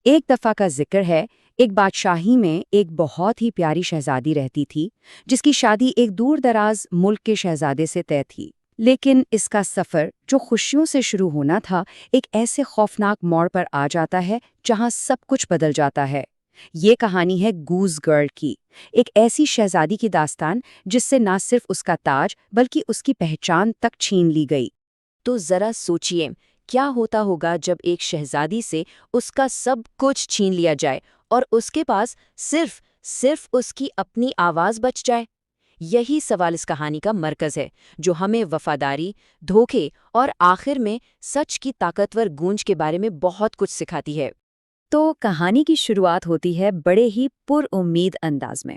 ایک دفعہ کا ذکر ہے، ایک بادشاہی میں ایک بہت ہی پیاری شہزادی رہتی تھی جس کی شادی ایک دور دراز ملک کے شہزادے سے طے تھی۔ لیکن اس کا سفر جو خوشیوں سے شروع ہونا تھا، ایک ایسے خوفناک موڑ پر آ جاتا ہے جہاں سب کچھ بدل جاتا ہے۔ یہ کہانی ہے گوز گرل کی، ایک ایسی شہزادی کی داستان جس سے نہ صرف اس کا تاج بلکہ اس کی پہچان تک چھین لی گئی۔ تو ذرا سوچئے، کیا ہوتا ہوگا جب ایک شہزادی سے اس کا سب کچھ چھین لیا جائے اور اس کے پاس صرف اس کی اپنی آواز بچ جائے؟ یہی سوال اس کہانی کا مرکز ہے، جو ہمیں وفاداری، دھوکے اور آخر میں سچ کی طاقتور گونج کے بارے میں بہت کچھ سکھاتی ہے۔ تو کہانی کی شروعات ہوتی ہے بڑے ہی پر امید انداز میں۔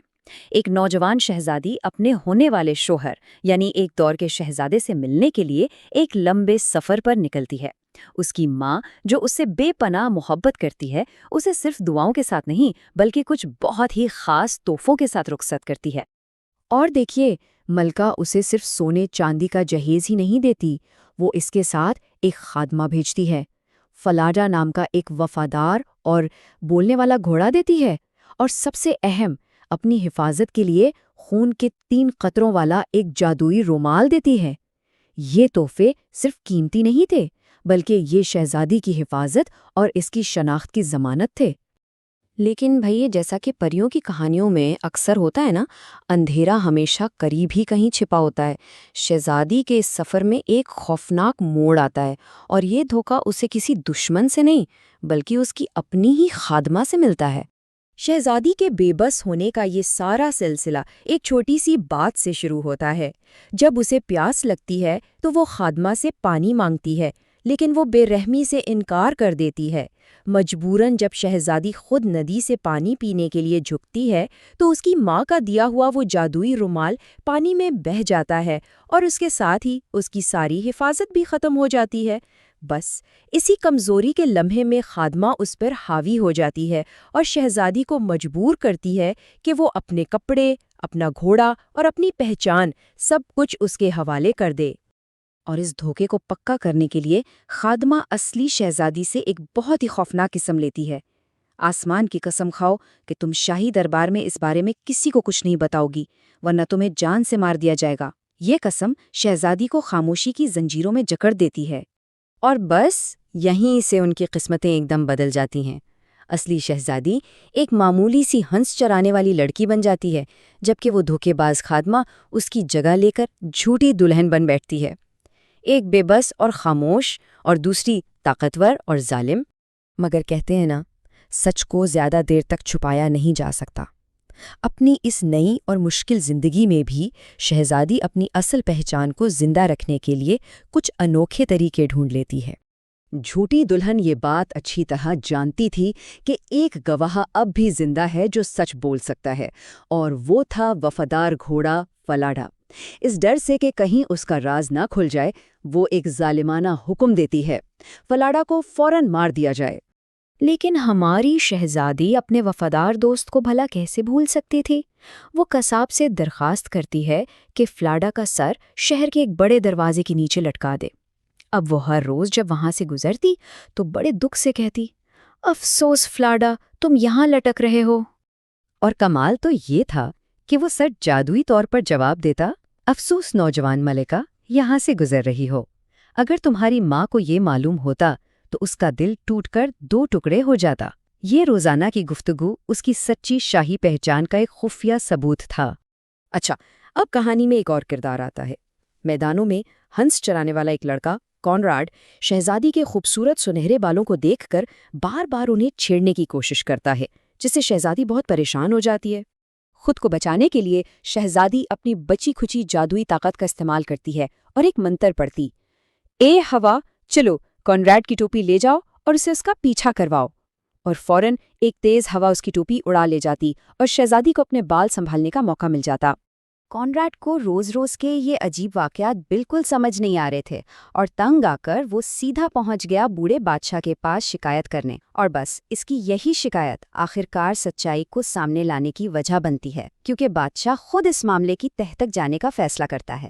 ایک نوجوان شہزادی اپنے ہونے والے شوہر یعنی ایک دور کے شہزادے سے ملنے کے لیے ایک لمبے سفر پر نکلتی ہے۔ اس کی ماں، جو اس سے بے پناہ محبت کرتی ہے، اسے صرف دعاؤں کے ساتھ نہیں بلکہ کچھ بہت ہی خاص تحفوں کے ساتھ رخصت کرتی ہے۔ اور دیکھیے، ملکہ اسے صرف سونے چاندی کا جہیز ہی نہیں دیتی، وہ اس کے ساتھ ایک خادمہ بھیجتی ہے، فلاڈا نام کا ایک وفادار اور بولنے والا گھوڑا دیتی ہے، اور سب سے اہم، اپنی حفاظت کے لیے خون کے 3 قطروں والا ایک جادوئی رومال دیتی ہے۔ یہ تحفے صرف قیمتی نہیں تھے، بلکہ یہ شہزادی کی حفاظت اور اس کی شناخت کی ضمانت تھے۔ لیکن بھئی، جیسا کہ پریوں کی کہانیوں میں اکثر ہوتا ہے نا، اندھیرا ہمیشہ قریب ہی کہیں چھپا ہوتا ہے۔ شہزادی کے اس سفر میں ایک خوفناک موڑ آتا ہے، اور یہ دھوکہ اسے کسی دشمن سے نہیں بلکہ اس کی اپنی ہی خادمہ سے ملتا ہے۔ شہزادی کے بے بس ہونے کا یہ سارا سلسلہ ایک چھوٹی سی بات سے شروع ہوتا ہے۔ جب اسے پیاس لگتی ہے تو وہ خادمہ سے پانی مانگتی ہے، لیکن وہ بے رحمی سے انکار کر دیتی ہے۔ مجبوراً جب شہزادی خود ندی سے پانی پینے کے لیے جھکتی ہے تو اس کی ماں کا دیا ہوا وہ جادوئی رومال پانی میں بہہ جاتا ہے، اور اس کے ساتھ ہی اس کی ساری حفاظت بھی ختم ہو جاتی ہے۔ بس اسی کمزوری کے لمحے میں خادمہ اس پر حاوی ہو جاتی ہے اور شہزادی کو مجبور کرتی ہے کہ وہ اپنے کپڑے، اپنا گھوڑا اور اپنی پہچان سب کچھ اس کے حوالے کر دے۔ اور اس دھوکے کو پکا کرنے کے لیے خادمہ اصلی شہزادی سے ایک بہت ہی خوفناک قسم لیتی ہے۔ آسمان کی قسم کھاؤ کہ تم شاہی دربار میں اس بارے میں کسی کو کچھ نہیں بتاؤ گی، ورنہ تمہیں جان سے مار دیا جائے گا۔ یہ قسم شہزادی کو خاموشی کی زنجیروں میں جکڑ دیتی ہے، اور بس یہیں سے ان کی قسمتیں ایک دم بدل جاتی ہیں۔ اصلی شہزادی ایک معمولی سی ہنس چرانے والی لڑکی بن جاتی ہے، جبکہ وہ دھوکے باز خادمہ اس کی جگہ لے کر جھوٹی دلہن بن بیٹھتی ہے۔ ایک بے بس اور خاموش، اور دوسری طاقتور اور ظالم۔ مگر کہتے ہیں نا، سچ کو زیادہ دیر تک چھپایا نہیں جا سکتا۔ اپنی اس نئی اور مشکل زندگی میں بھی شہزادی اپنی اصل پہچان کو زندہ رکھنے کے لیے کچھ انوکھے طریقے ڈھونڈ لیتی ہے۔ جھوٹی دلہن یہ بات اچھی طرح جانتی تھی کہ ایک گواہ اب بھی زندہ ہے جو سچ بول سکتا ہے، اور وہ تھا وفادار گھوڑا فلاڈا۔ اس ڈر سے کہ کہیں اس کا راز نہ کھل جائے، وہ ایک ظالمانہ حکم دیتی ہے، فلاڈا کو فوراً مار دیا جائے۔ لیکن ہماری شہزادی اپنے وفادار دوست کو بھلا کیسے بھول سکتی تھی؟ وہ قصاب سے درخواست کرتی ہے کہ فلاڈا کا سر شہر کے ایک بڑے دروازے کے نیچے لٹکا دے۔ اب وہ ہر روز جب وہاں سے گزرتی تو بڑے دکھ سے کہتی، افسوس فلاڈا، تم یہاں لٹک رہے ہو۔ اور کمال تو یہ تھا کہ وہ سر جادوئی طور پر جواب دیتا، افسوس نوجوان ملکہ، یہاں سے گزر رہی ہو۔ اگر تمہاری ماں کو یہ معلوم ہوتا تو اس کا دل ٹوٹ کر 2 ٹکڑے ہو جاتا۔ یہ روزانہ کی گفتگو اس کی سچی شاہی پہچان کا ایک خفیہ ثبوت تھا۔ اچھا، اب کہانی میں ایک اور کردار آتا ہے۔ میدانوں میں ہنس چرانے والا ایک لڑکا کونراڈ شہزادی کے خوبصورت سنہرے بالوں کو دیکھ کر بار بار انہیں چھیڑنے کی کوشش کرتا ہے، جس سے شہزادی بہت پریشان ہو جاتی ہے۔ خود کو بچانے کے لیے شہزادی اپنی بچی کھچی جادوئی طاقت کا استعمال کرتی ہے اور ایک منتر پڑھتی، اے ہوا، چلو کونراڈ کی ٹوپی لے جاؤ اور اسے اس کا پیچھا کرواؤ۔ اور فوراً ایک تیز ہوا اس کی ٹوپی اڑا لے جاتی اور شہزادی کو اپنے بال سنبھالنے کا موقع مل جاتا۔ کونراڈ کو روز روز کے یہ عجیب واقعات بالکل سمجھ نہیں آ رہے تھے، اور تنگ آ کر وہ سیدھا پہنچ گیا بوڑھے بادشاہ کے پاس شکایت کرنے، اور بس اس کی یہی شکایت آخرکار سچائی کو سامنے لانے کی وجہ بنتی ہے، کیونکہ بادشاہ خود اس معاملے کی تہ تک جانے کا فیصلہ کرتا ہے۔